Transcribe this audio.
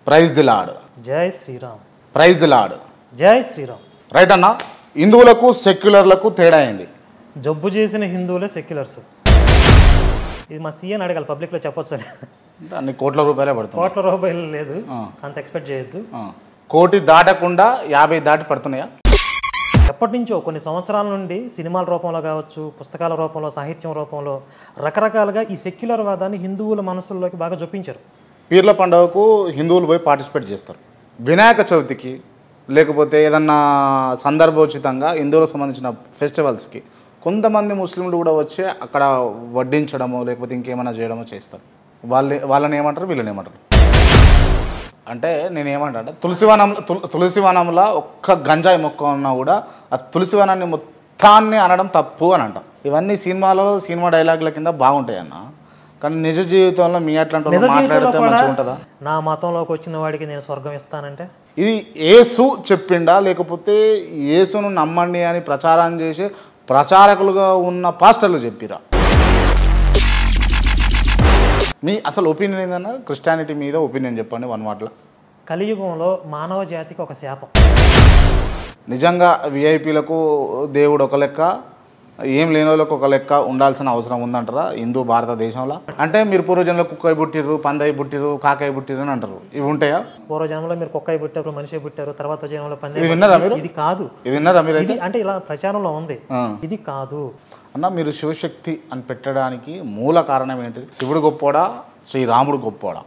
Praise the lord. జై Sriram. Praise the lord. జై Sriram. Right అన్న. హిందువులకు సెక్యులర్లకు తేడా ఏంది? జబ్బు చేసిన హిందువులే సెక్యులర్స్. ఇది మా సీఎన్ అడగాలి, పబ్లిక్లో చెప్పొచ్చు. అన్ని కోట్ల రూపాయలే పడుతుంది. కోట్ల రూపాయలు లేదు, అంత ఎక్స్పెక్ట్ చేయొద్దు. కోటి దాటకుండా 50 దాటి పడుతున్నాయా? ఎప్పటి నుంచో కొన్ని సంవత్సరాల నుండి సినిమాల రూపంలో కావచ్చు, పుస్తకాల రూపంలో, సాహిత్యం రూపంలో రకరకాలుగా ఈ సెక్యులర్ వాదాన్ని హిందువుల మనసుల్లోకి బాగా జొప్పించారు. పీర్ల పండుగకు హిందువులు పోయి పార్టిసిపేట్ చేస్తారు. వినాయక చవితికి లేకపోతే ఏదన్నా సందర్భోచితంగా హిందువులకు సంబంధించిన ఫెస్టివల్స్కి కొంతమంది ముస్లింలు కూడా వచ్చి అక్కడ వడ్డించడమో లేకపోతే ఇంకేమైనా చేయడమో చేస్తారు. వాళ్ళని ఏమంటారు, వీళ్ళని ఏమంటారు? అంటే నేను ఏమంటా, తులసివనంలో ఒక్క గంజాయి మొక్క ఉన్నా కూడా ఆ తులసివనాన్ని మొత్తాన్ని అనడం తప్పు అని అంటాం. ఇవన్నీ సినిమా డైలాగుల కింద బాగుంటాయి అన్న. కానీ నిజ జీవితంలో మీ అట్లాంటి మాట్లాడితే మంచిగా ఉంటుందా? నా మతంలోకి వచ్చిన వాడికి నేను స్వర్గం ఇస్తానంటే ఇది యేసు చెప్పిండా లేకపోతే యేసును నమ్మండి అని ప్రచారం చేసి ప్రచారకులుగా ఉన్న పాస్టర్లు చెప్పిరా? మీ అసలు ఒపీనియన్ ఏందన్నా క్రిస్టియానిటీ మీద ఒపీనియన్ చెప్పండి వన్ మాటలో. కలియుగంలో మానవ జాతికి ఒక శాపం. నిజంగా విఐపీలకు దేవుడు ఒక లెక్క, ఏం లేని వాళ్ళకు ఒక లెక్క ఉండాల్సిన అవసరం ఉందంటారా హిందూ భారతదేశంలో? అంటే మీరు పూర్వజన్మలో కుక్కై పుట్టిరు, పందయి పుట్టిరు, కాకాయ పుట్టిరు అని అంటారు. ఇవి ఉంటాయా? పూర్వజన్మలో మీరు కుక్కై పుట్టారు, మనిషి పుట్టారు, తర్వాత జన్మలో పందెం. ఇది విన్నారా మీరు? ఇది కాదు. ఇది విన్నారా మీరు? ఇది అంటే ఇలా ప్రచారంలో ఉంది, ఇది కాదు అన్న. మీరు శివశక్తి అని పెట్టడానికి మూల కారణం ఏంటిది? శివుడు గొప్పోడా, శ్రీరాముడు గొప్పోడా?